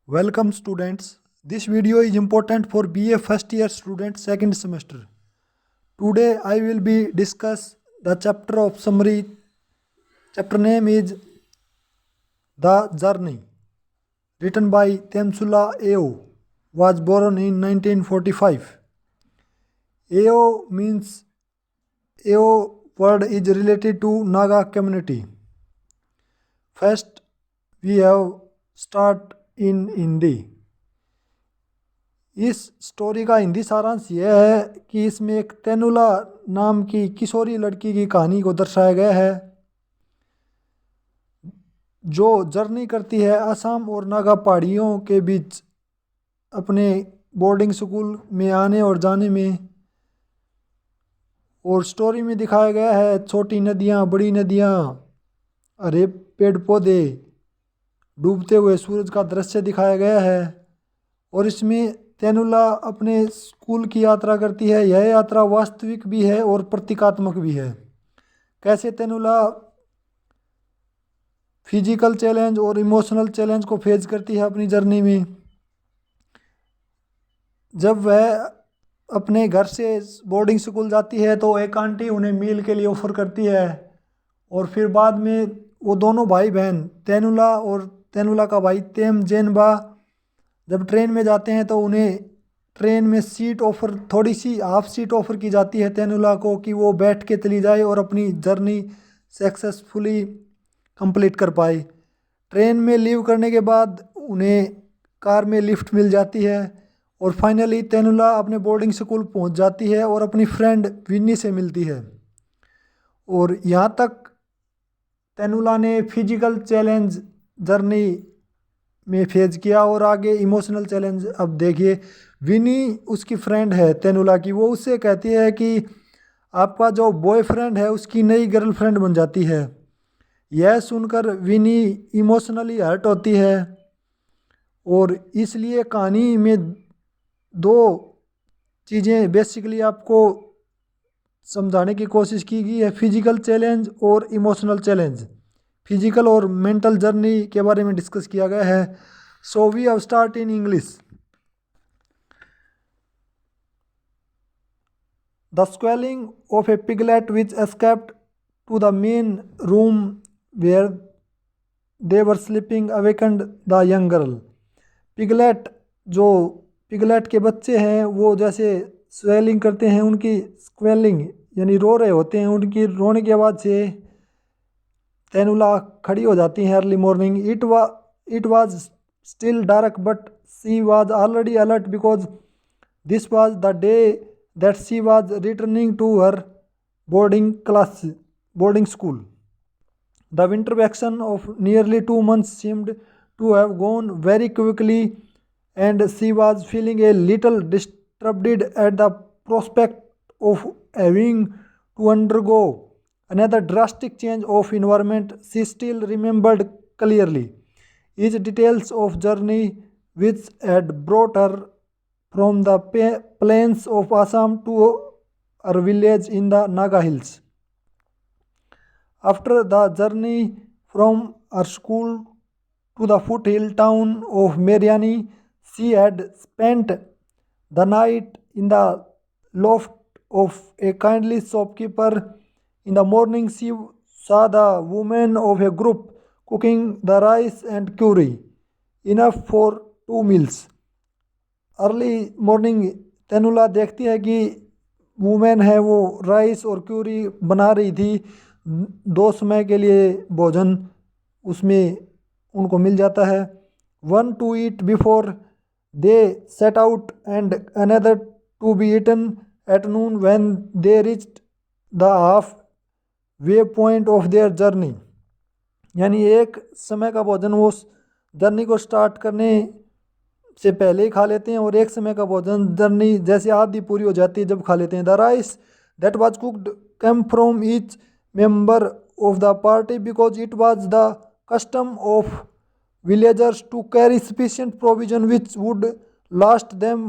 Welcome students. This video is important for BA first year student second semester. Today I will be discuss the chapter of summary. Chapter name is The Journey. Written by TEMSULA AO. Was born in 1945. AO means AO word is related to Naga community. First we have start in Hindi. इस story का हिंदी सारांश यह है कि इसमें एक तेनुला नाम की किशोरी लड़की की कहानी को दर्शाया गया है जो जर्नी करती है असम और नागा पहाड़ियों के बीच अपने बोर्डिंग स्कूल में आने और जाने में। और स्टोरी में दिखाया गया है छोटी नदियाँ, बड़ी नदियाँ, हरे पेड़ पौधे, डूबते हुए सूरज का दृश्य दिखाया गया है। और इसमें तेनुला अपने स्कूल की यात्रा करती है। यह यात्रा वास्तविक भी है और प्रतीकात्मक भी है। कैसे तेनुला फिजिकल चैलेंज और इमोशनल चैलेंज को फेस करती है अपनी जर्नी में। जब वह अपने घर से बोर्डिंग स्कूल जाती है तो एक आंटी उन्हें मील के लिए ऑफ़र करती है। और फिर बाद में वो दोनों भाई बहन तेनुला और तेनुला का भाई तेम जेनबा जब ट्रेन में जाते हैं तो उन्हें ट्रेन में सीट ऑफ़र, थोड़ी सी हाफ सीट ऑफ़र की जाती है तेनुला को कि वो बैठ के चली जाए और अपनी जर्नी सक्सेसफुली कंप्लीट कर पाए। ट्रेन में लीव करने के बाद उन्हें कार में लिफ्ट मिल जाती है और फाइनली तेनुला अपने बोर्डिंग स्कूल पहुंच जाती है और अपनी फ्रेंड विन्नी से मिलती है। और यहाँ तक तेनुला ने फिजिकल चैलेंज जर्नी में फेस किया और आगे इमोशनल चैलेंज। अब देखिए, विनी उसकी फ्रेंड है तेनुला की। वो उससे कहती है कि आपका जो बॉयफ्रेंड है उसकी नई गर्लफ्रेंड बन जाती है। यह सुनकर विनी इमोशनली हर्ट होती है और इसलिए कहानी में दो चीज़ें बेसिकली आपको समझाने की कोशिश की गई है, फिजिकल चैलेंज और इमोशनल चैलेंज। फिजिकल और मेंटल जर्नी के बारे में डिस्कस किया गया है। So we have start in English. The squealing of a piglet which escaped to the main room where they were sleeping awakened the young girl. Piglet के बच्चे हैं वो जैसे स्वेलिंग करते हैं, उनकी स्क्वेलिंग यानी रो रहे होते हैं, उनकी रोने की आवाज़ से तेनुला खड़ी हो जाती है early morning. It was still dark but she was already alert because this was the day that she was returning to her boarding school. The winter vacation of nearly 2 months seemed to have gone very quickly and she was feeling a little disturbed at the prospect of having to undergo another drastic change of environment. She still remembered clearly each details of journey which had brought her from the plains of Assam to her village in the Naga Hills. After the journey from her school to the foothill town of Mariani, she had spent the night in the loft of a kindly shopkeeper. In the morning, she saw the women of a group cooking the rice and curry, enough for 2 meals. Early morning Tenula देखती है कि women है वो rice और Curie बना रही थी, 2 समय के लिए भोजन उसमें उनको मिल जाता है। One to eat before they set out and another to be eaten at noon when they reached the half way point of their journey. यानी एक समय का भोजन वो जर्नी को स्टार्ट करने से पहले ही खा लेते हैं और एक समय का भोजन जर्नी जैसे आधी पूरी हो जाती है जब खा लेते हैं। The rice that was cooked come from each member of the party because it was the custom of villagers to carry sufficient provision which would last them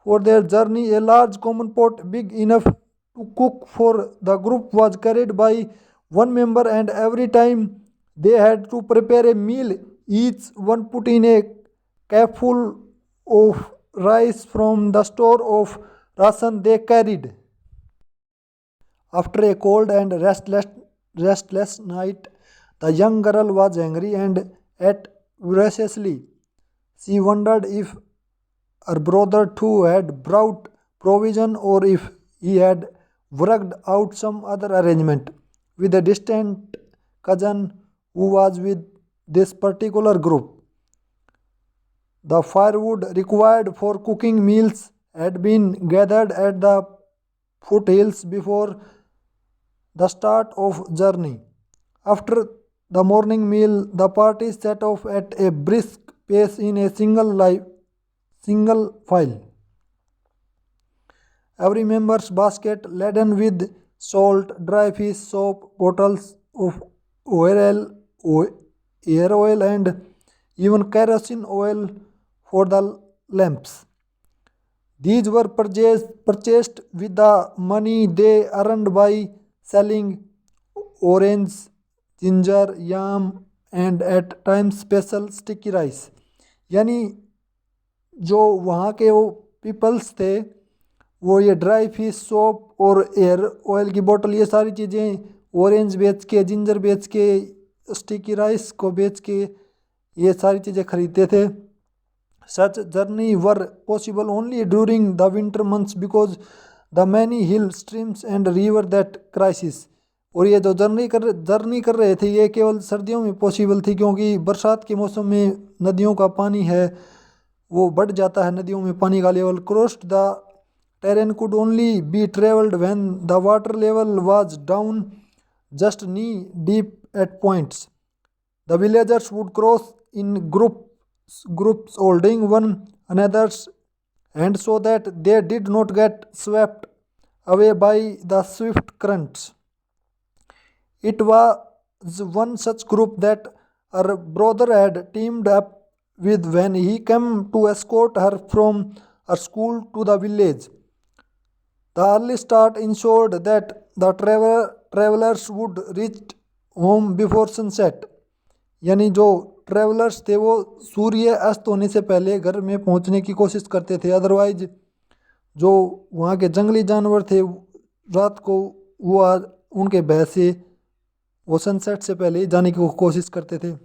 for their journey. A large common pot big enough to cook for the group was carried by one member, and every time they had to prepare a meal each one put in a cupful of rice from the store of ration they carried. After a cold and restless night, the young girl was angry and ate voraciously. She wondered if her brother too had brought provision or if he had worked out some other arrangement with a distant cousin who was with this particular group. The firewood required for cooking meals had been gathered at the foothills before the start of journey. After the morning meal, the party set off at a brisk pace in a single file. Every member's basket laden with salt, dry fish, soap, bottles of oil, hair oil, and even kerosene oil for the lamps. These were purchased with the money they earned by selling orange, ginger, yam, and at times special sticky rice. यानी जो वहाँ के वो peoples थे वो ये dry fish soap और air oil की बोतल ये सारी चीज़ें ऑरेंज बेच के जिंजर बेच के स्टिकी राइस को बेच के ये सारी चीज़ें खरीदते थे. Such journey were possible only during the winter months because the many hill streams and river that crisis. और ये जो जर्नी कर रहे थे ये केवल सर्दियों में पॉसिबल थी क्योंकि बरसात के मौसम में नदियों का पानी है वो बढ़ जाता है. नदियों में पानी का level crossed the terrain could only be traveled when the water level was down just knee deep at points. The villagers would cross in groups holding one another's hand so that they did not get swept away by the swift currents. It was one such group that her brother had teamed up with when he came to escort her from her school to the village. The early start ensured that the travelers would reach home before sunset. यानी जो travellers थे वो सूर्य अस्त होने से पहले घर में पहुंचने की कोशिश करते थे. अदरवाइज जो वहाँ के जंगली जानवर थे रात को वो उनके भय से वो सनसेट से पहले ही जाने की कोशिश करते थे.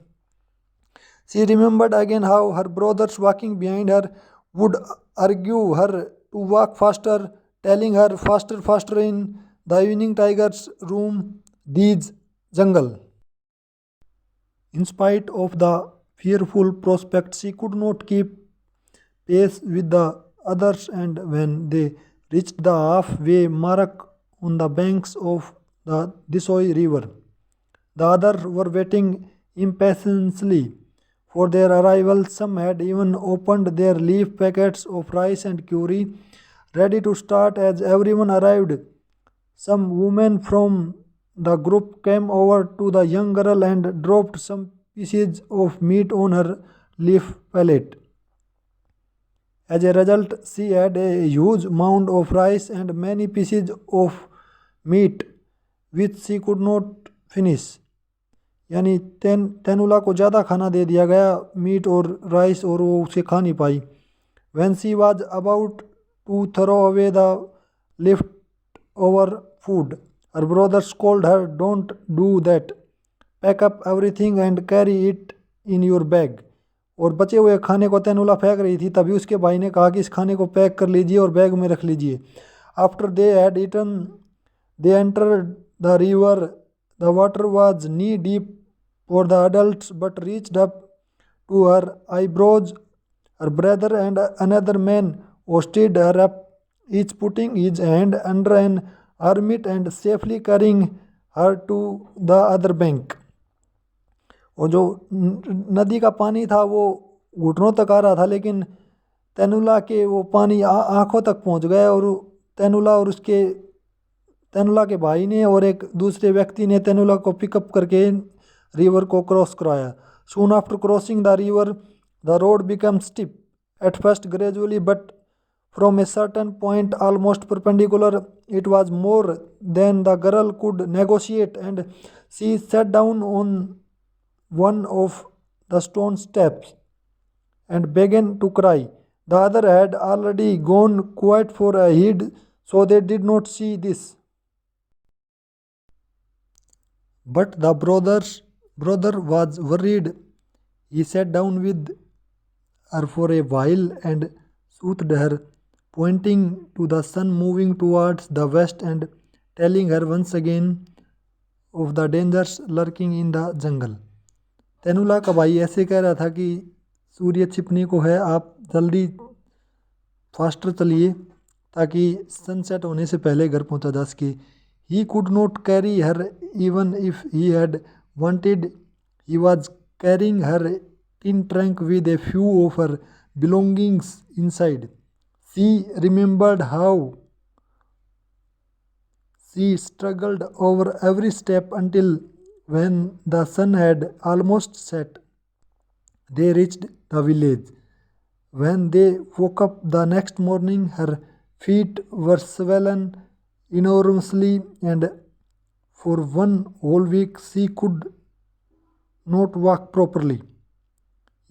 She remembered again how her brothers walking behind her would argue her to walk faster, telling her faster in the evening tigers roam these jungle. In spite of the fearful prospect, she could not keep pace with the others, and when they reached the halfway mark on the banks of the Disoi river, the others were waiting impatiently for their arrival. Some had even opened their leaf packets of rice and curry, ready to start as everyone arrived. Some women from the group came over to the young girl and dropped some pieces of meat on her leaf pallet. As a result, she had a huge mound of rice and many pieces of meat which she could not finish. यानी तेनुला को ज़्यादा खाना दे दिया गया meet और rice और वो उसे खा नहीं पाई. When she was about to throw away the leftover food, her brother scolded her, "Don't do that. Pack up everything and carry it in your bag." और बचे हुए खाने को तेनुला फेंक रही थी तभी उसके भाई ने कहा कि इस खाने को पैक कर लीजिए और बैग में रख लीजिए. After they had eaten, they entered the river. The water was knee deep for the adults but reached up to her eyebrows. Her brother and another man hoisted her up, each putting his hand under an armpit and safely carrying her to the other bank. और जो नदी का पानी था वो घुटनों तक आ रहा था लेकिन तेनुला के वो पानी आँखों तक पहुंच गया और तेनुला के भाई ने और एक दूसरे व्यक्ति ने तेनुला को पिकअप करके रिवर को क्रॉस कराया. Soon after crossing the river, the road became steep, at first gradually, but from a certain point almost perpendicular. It was more than the girl could negotiate, and she sat down on one of the stone steps. and began to cry. The other had already gone quite for a heed, so they did not see this. But the brother was worried. He sat down with her for a while and soothed her, pointing to the sun moving towards the west and telling her once again of the dangers lurking in the jungle. तेनुला का भाई ऐसे कह रहा था कि सूर्य छिपने को है, आप जल्दी फास्टर चलिए ताकि सनसेट होने से पहले घर पहुंचा जा सके. He could not carry her even if he had wanted. He was carrying her tin trunk with a few of her belongings inside. She remembered how she struggled over every step until when the sun had almost set, they reached the village. When they woke up the next morning, her feet were swollen enormously, and for one whole week she could not walk properly.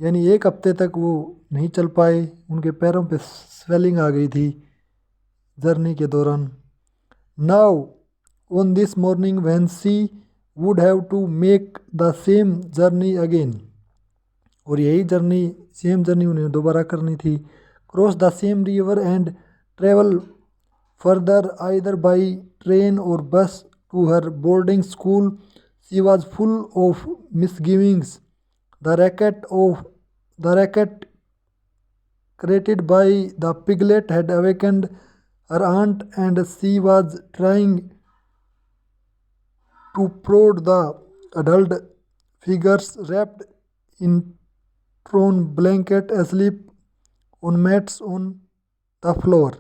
यानी एक हफ्ते तक वो नहीं चल पाए, उनके पैरों पे स्वेलिंग आ गई थी जर्नी के दौरान. Now, on this morning when she would have to make the same journey again, और यही जर्नी सेम जर्नी उन्हें दोबारा करनी थी, cross the same river and travel further either by train और bus to her boarding school, she was full of misgivings. The racket created by the piglet had awakened her aunt, and she was trying to prod the adult figures wrapped in torn blanket asleep on mats on the floor.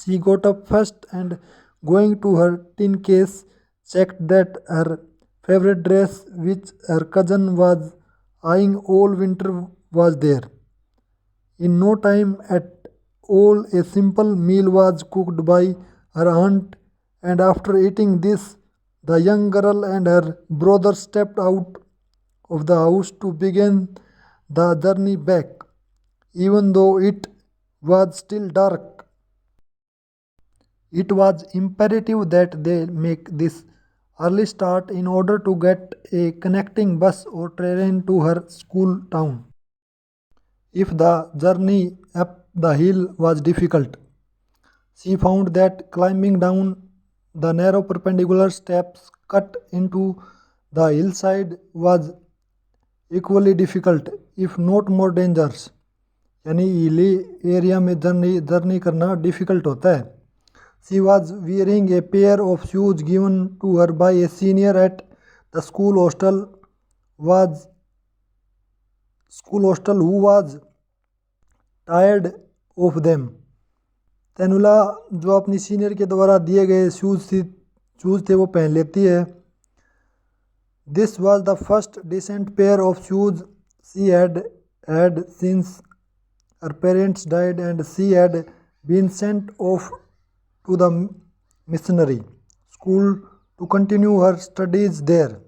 She got up first and, going to her tin case, checked that her favorite dress, which her cousin was eyeing all winter, was there. In no time at all, a simple meal was cooked by her aunt, and after eating this, the young girl and her brother stepped out of the house to begin the journey back. Even though it was still dark, it was imperative that they make this early start in order to get a connecting bus or train to her school town. If the journey up the hill was difficult, she found that climbing down the narrow perpendicular steps cut into the hillside was equally difficult, if not more dangerous. यानी hilly area में journey करना difficult होता है. She was wearing a pair of shoes given to her by a senior at the school hostel who was tired of them. तेनुला जो अपनी senior के द्वारा दिए गए शूज़ थे वो पहन लेती है. This was the first decent pair of shoes she had had since her parents died, and she had been sent off to the missionary school to continue her studies there.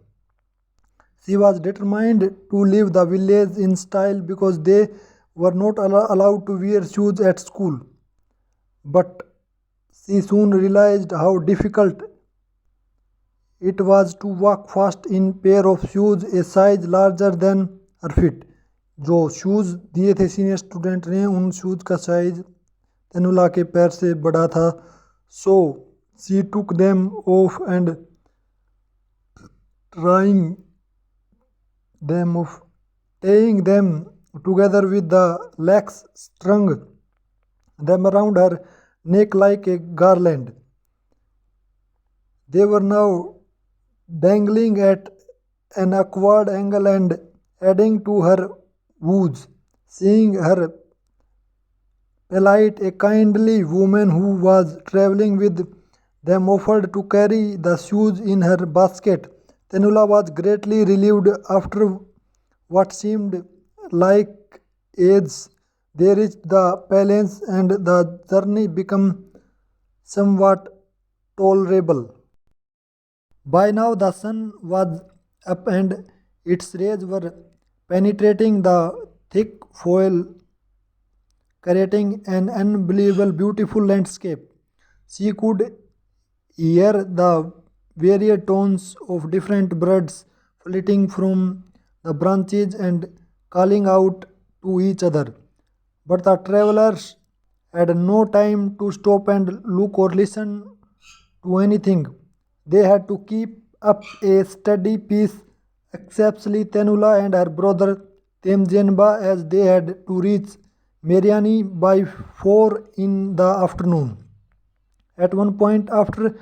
She was determined to leave the village in style because they were not allowed to wear shoes at school. But she soon realized how difficult it was to walk fast in pair of shoes a size larger than her feet. जो shoes दिए थे senior student ने, उन shoes का size तेनुला के पैर से बड़ा था. So she took them off and tying them together with the lax strung them around her neck like a garland. They were now dangling at an awkward angle and adding to her woes. Seeing her plight, a kindly woman who was traveling with them offered to carry the shoes in her basket. Tenula was greatly relieved. After what seemed like ages, they reached the palace and the journey became somewhat tolerable. By now the sun was up and its rays were penetrating the thick foil creating an unbelievable beautiful landscape. She could hear the varied tones of different birds flitting from the branches and calling out to each other. But the travelers had no time to stop and look or listen to anything. They had to keep up a steady pace, especially Tenula and her brother Temjenba, as they had to reach Mariani by 4 in the afternoon. At one point, after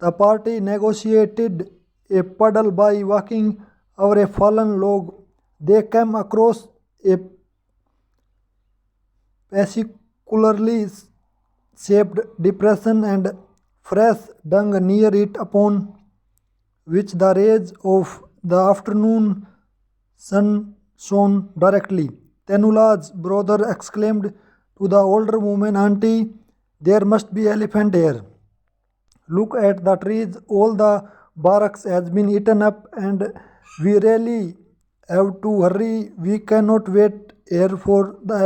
the party negotiated a puddle by walking over a fallen log, they came across a particularly shaped depression and fresh dung near it, upon which the rays of the afternoon sun shone directly. Tenula's brother exclaimed to the older woman, "Auntie, there must be elephant here. Look at the trees, all the barks has been eaten up, and we really have to hurry. We cannot wait here for the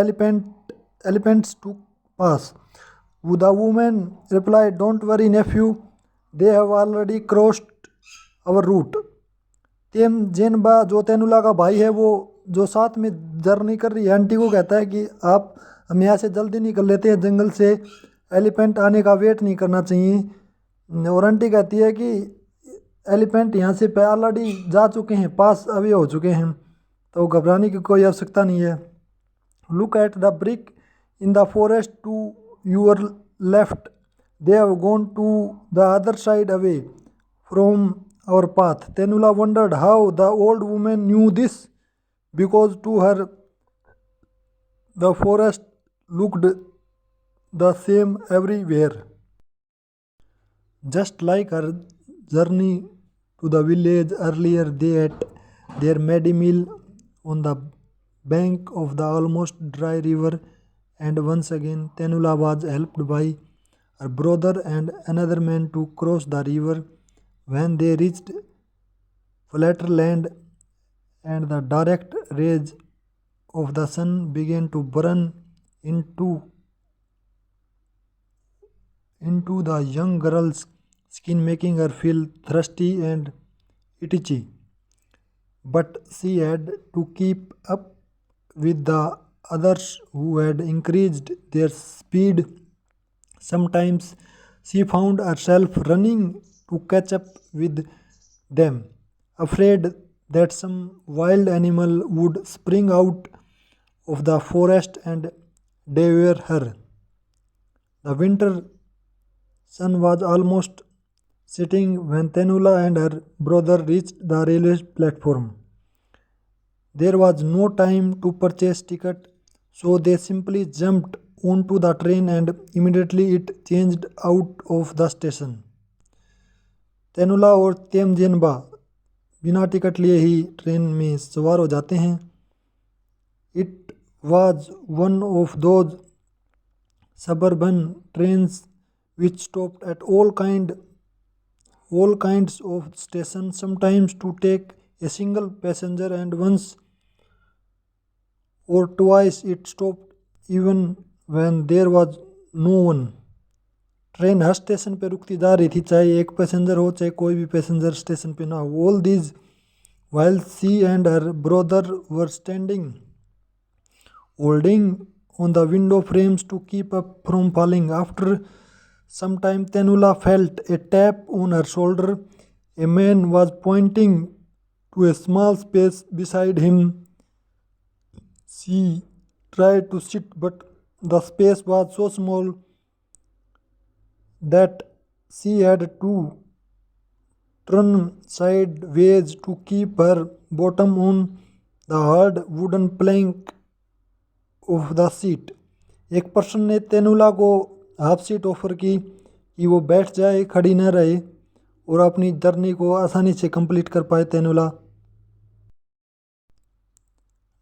elephants to pass." The woman replied, "Don't worry, nephew, they have already crossed our route." जेनबा जो तेनुला का भाई है, वो जो साथ में journey कर रही है, आंटी को कहता है कि आप हम यहाँ से जल्दी निकल लेते हैं, जंगल से एलिफेंट आने का वेट नहीं करना चाहिए। और आंटी कहती है कि एलिफेंट यहाँ से ऑलरेडी जा चुके हैं, पास अभी हो चुके हैं, तो घबराने की कोई आवश्यकता नहीं है। Look at the brick in the forest to your left. They have gone to the other side away from our path. Tenula wondered how the old woman knew this, because to her the forest looked the same everywhere. Just like her journey to the village earlier, they ate their midday meal on the bank of the almost dry river, and once again Tenula was helped by her brother and another man to cross the river. When they reached flatter land and the direct rays of the sun began to burn into the young girl's skin, making her feel thirsty and itchy. But she had to keep up with the others who had increased their speed. Sometimes she found herself running to catch up with them, afraid that some wild animal would spring out of the forest and devour her. The winter sun was almost setting when Tenula and her brother reached the railway platform. There was no time to purchase ticket, so they simply jumped onto the train and immediately it changed out of the station. तेनुला और तेमजेनबा बिना ticket लिए ही train में सवार हो जाते हैं। It was one of those suburban trains which stopped at all kinds of stations, sometimes to take a single passenger, and once or twice it stopped even when there was no one. Train her station पे रुकती जा रही थी, चाहे एक passenger हो चाहे कोई भी पैसेंजर स्टेशन पे ना हो। All these while she and her brother were standing holding on the window frames to keep up from falling. After some time, Tenula felt a tap on her shoulder. A man was pointing to a small space beside him. She tried to sit, but the space was so small that she had to turn sideways to keep her bottom on the hard wooden plank of the seat. एक person ने तेनुला को half seat offer की कि वो बैठ जाए, खड़ी न रहे और अपनी जर्नी को आसानी से कंप्लीट कर पाए। तेनुला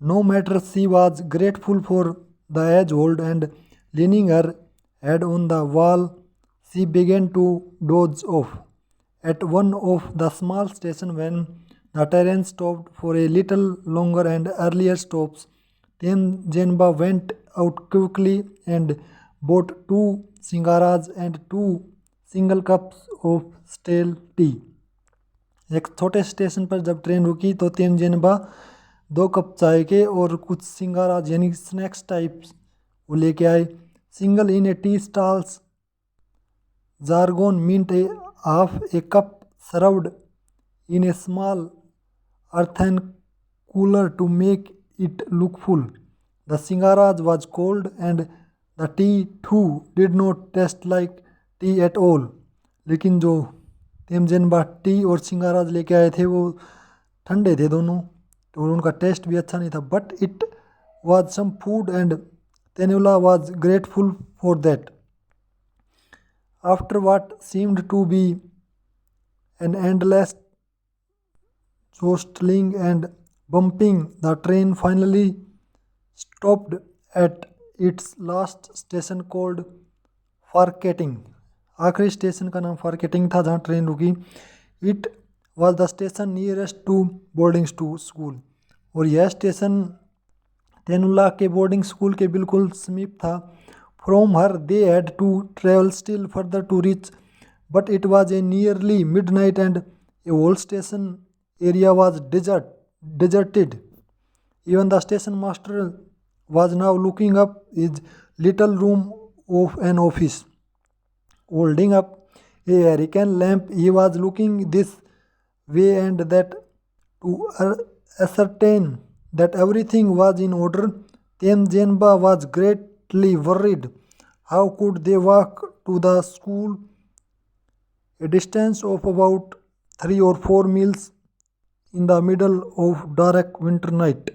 No matter, she was grateful for the edge hold, and leaning her head on the wall, she began to doze off. At one of the small stations, when the train stopped for a little longer and earlier stops, Temjenba went out quickly and bought 2 singaras and 2 single cups of stale tea. एक छोटे station पर जब train रुकी तो तेमजेनबा 2 cup चाय के और कुछ सिंगारा यानी स्नैक्स टाइप्स वो लेके आए. Single in A tea stalls jargon meant half a cup served in a small earthen cooler to make it look full. The singaras was cold and the tea too did not taste like tea at all. लेकिन जो तेमजेनबा T और सिंगाराज लेके आए थे वो ठंडे थे दोनों, तो उनका टेस्ट भी अच्छा नहीं था. But it was some food and Tenula was grateful for that. After what seemed to be an endless jostling and bumping, the train finally stopped at its last station called Farketing. आखिरी station का नाम फारकेटिंग था जहाँ train रुकी. It was the station nearest to boarding school. और यह station तेनुला के boarding school के बिल्कुल समीप था. From her they had to travel still further to reach, but it was a nearly midnight and a whole station area was deserted. Even the station master was now looking up his little room of an office. Holding up a hurricane lamp, he was looking this way and that to ascertain that everything was in order. Temjenba was greatly worried. How could they walk to the school, a distance of about 3 or 4 miles, in the middle of dark winter night?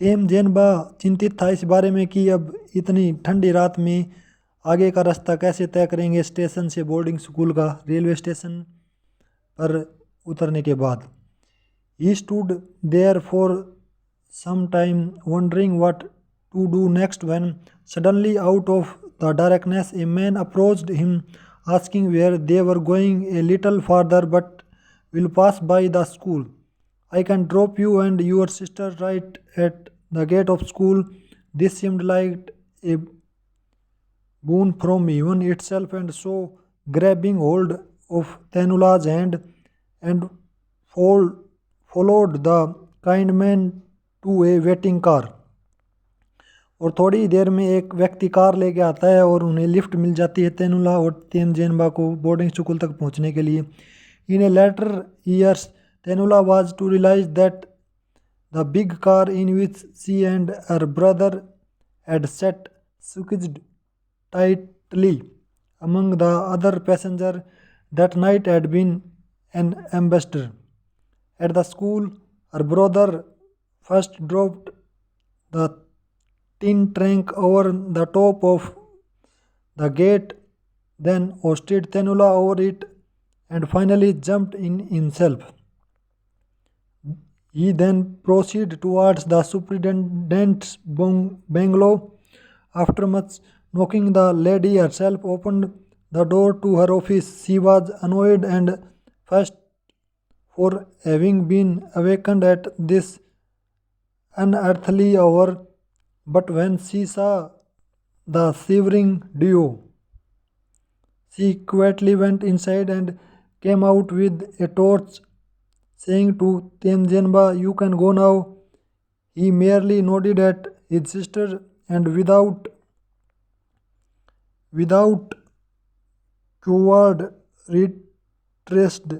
तेमजेनबा चिंतित था इस बारे में कि अब इतनी ठंडी रात में आगे का रास्ता कैसे तय करेंगे स्टेशन से बोर्डिंग स्कूल का. रेलवे स्टेशन पर उतरने के बाद ही stood there for some time wondering what to do next when suddenly out of the darkness a man approached him asking where they were going. A little farther, but will pass by the school. I can drop you and your sister right at the gate of school. This seemed like a boon from heaven itself, and so grabbing hold of Tenula's hand and followed the kind man to a waiting car. और थोड़ी देर में एक व्यक्ति car लेके आता है और उन्हें लिफ्ट मिल जाती है तेनुला और तेमजेनबा को बोर्डिंग स्कूल तक पहुंचने के लिए. In a later years Tenula was to realise that the big car in which she and her brother had sat squeezed tightly among the other passenger that night had been an ambassador. At the school, her brother first dropped the tin trunk over the top of the gate, then hoisted Tenula over it, and finally jumped in himself. He then proceeded towards the superintendent's bungalow. After much knocking, the lady herself opened the door to her office. She was annoyed and first for having been awakened at this unearthly hour, but when she saw the shivering duo, she quietly went inside and came out with a torch, saying to Temjenba, "You can go now." He merely nodded at his sister and without coward retraced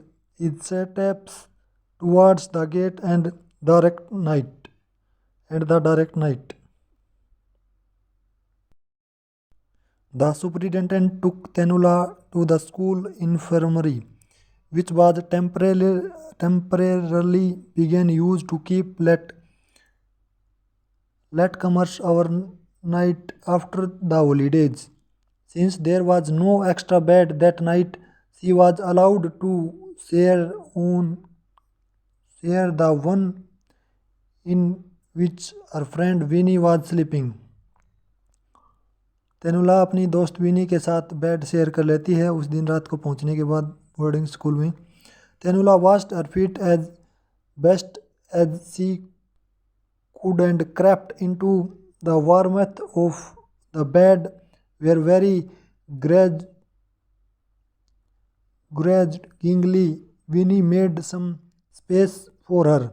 his steps towards the gate and direct night. The superintendent took Tenula to the school infirmary, which was temporarily began used to keep latecomers overnight after the holidays. Since there was no extra bed that night, she was allowed to share the one in which her friend Winnie was sleeping. तेनुला अपनी दोस्त विनी के साथ bed share कर लेती है उस दिन रात को पहुंचने के बाद बोर्डिंग स्कूल में. तेनुला washed her feet as best as she could and crept into the warmth of the bed where very grudge, grudgingly Winnie made some space for her.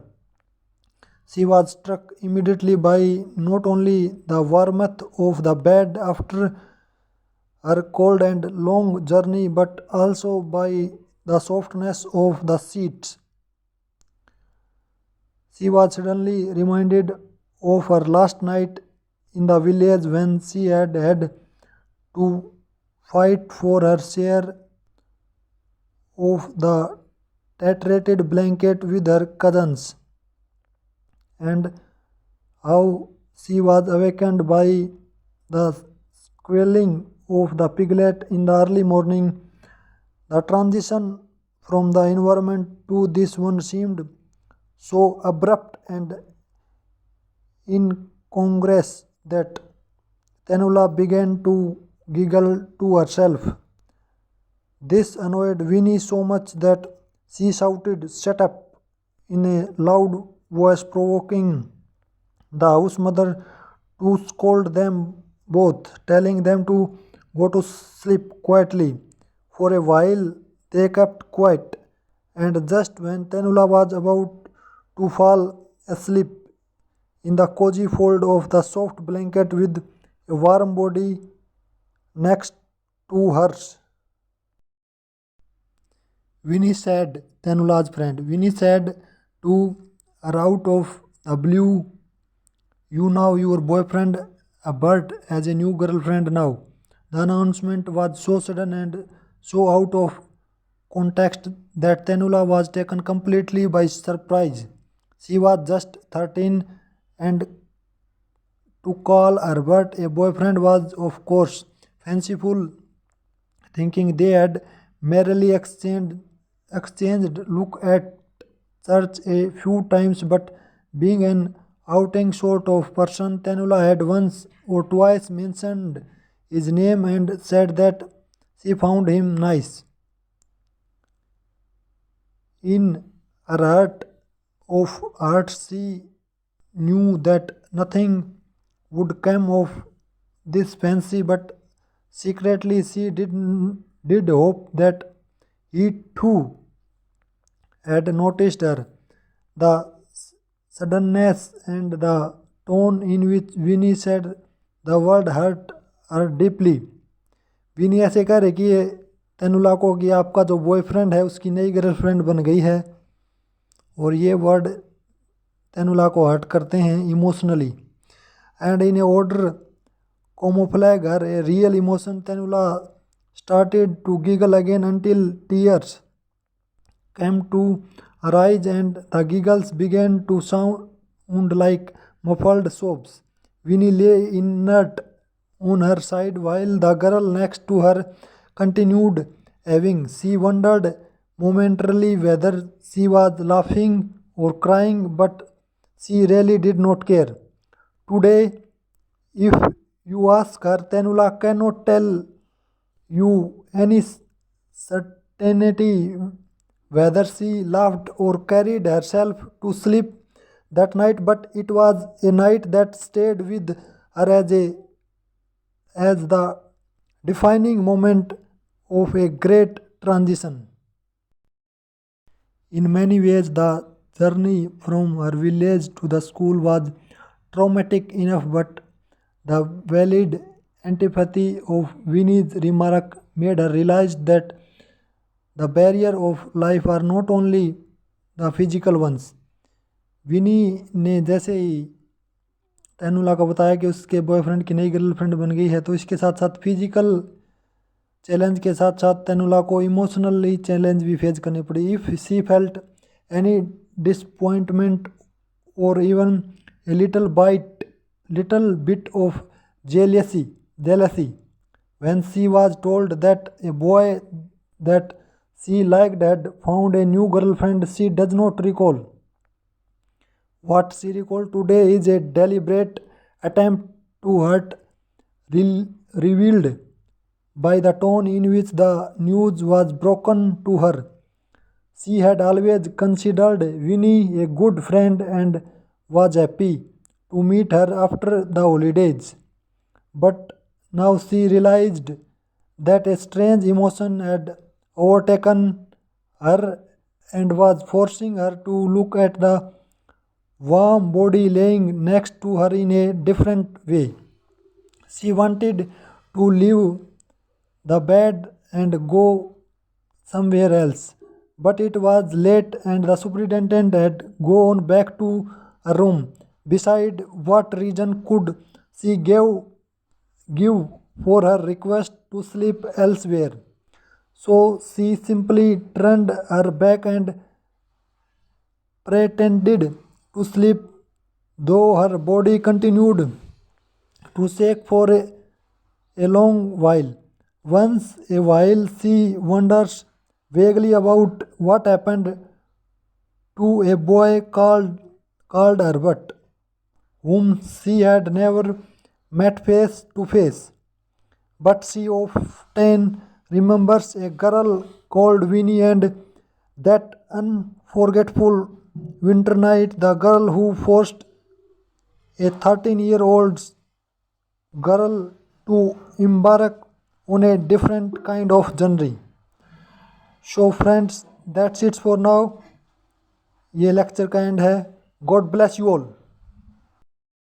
She was struck immediately by not only the warmth of the bed after her cold and long journey, but also by the softness of the sheets. She was suddenly reminded of her last night in the village when she had to fight for her share of the tattered blanket with her cousins, and how she was awakened by the squealing of the piglet in the early morning. The transition from the environment to this one seemed so abrupt and incongruous that Tenula began to giggle to herself. This annoyed Winnie so much that she shouted, "Shut up!" in a loud voice, provoking the house mother to scold them both, telling them to go to sleep quietly. For a while they kept quiet, and just when Tenula was about to fall asleep in the cozy fold of the soft blanket with a warm body next to hers, Winnie said, Tenula's friend, Winnie said to her out of the blue, "You know your boyfriend, Bert, has a new girlfriend now." The announcement was so sudden and so out of context that Tenula was taken completely by surprise. She was just 13, and to call Albert a boyfriend was, of course, fanciful, thinking they had merely exchanged look at church a few times, but being an outing sort of person, Tenula had once or twice mentioned his name and said that she found him nice. In her heart of hearts, she knew that nothing would come of this fancy, but secretly she did hope that he too had noticed her. The suddenness and the tone in which Winnie said the word hurt her deeply. विनी ऐसे कह रहे कि ये तेनुला को कि आपका जो boyfriend है उसकी नई गर्लफ्रेंड बन गई है, और ये वर्ड तेनुला को हर्ट करते हैं emotionally. And in order camouflage her real emotion, Tenula started to giggle again until tears came to her eyes and the giggles began to sound like muffled sobs. Winnie lay inert on her side while the girl next to her continued having. She wondered momentarily whether she was laughing or crying, but she really did not care. Today, if you ask her, Tenula cannot tell you any certainty whether she laughed or carried herself to sleep that night, but it was a night that stayed with her as the defining moment of a great transition. In many ways, the journey from her village to the school was traumatic enough, but the valid antipathy of Winnie's remark made her realize that the barrier of life are not only the physical ones. विनी ने जैसे ही तैनुला को बताया कि उसके boyfriend की नई girlfriend बन गई है, तो इसके साथ साथ फिजिकल चैलेंज के साथ साथ तैनुला को इमोशनली चैलेंज भी फेस करनी पड़ी. इफ़ शी फेल्ट एनी डिसपॉइंटमेंट और even a little bit of jealousy when she was told that a boy that she liked had found a new girlfriend, she does not recall. What she recalled today is a deliberate attempt to hurt, revealed by the tone in which the news was broken to her. She had always considered Winnie a good friend and was happy, to meet her after the holidays. But now she realized that a strange emotion had overtaken her and was forcing her to look at the warm body laying next to her in a different way. She wanted to leave the bed and go somewhere else. But it was late and the superintendent had gone back to a room. Beside what reason could she give for her request to sleep elsewhere? So she simply turned her back and pretended to sleep, though her body continued to shake for a long while. Once a while, she wonders vaguely about what happened to a boy called Herbert, whom she had never met face to face. But she often remembers a girl called Winnie and that unforgettable winter night, the girl who forced a 13-year-old girl to embark on a different kind of journey. So friends, that's it for now. ये lecture का and है. God bless you all.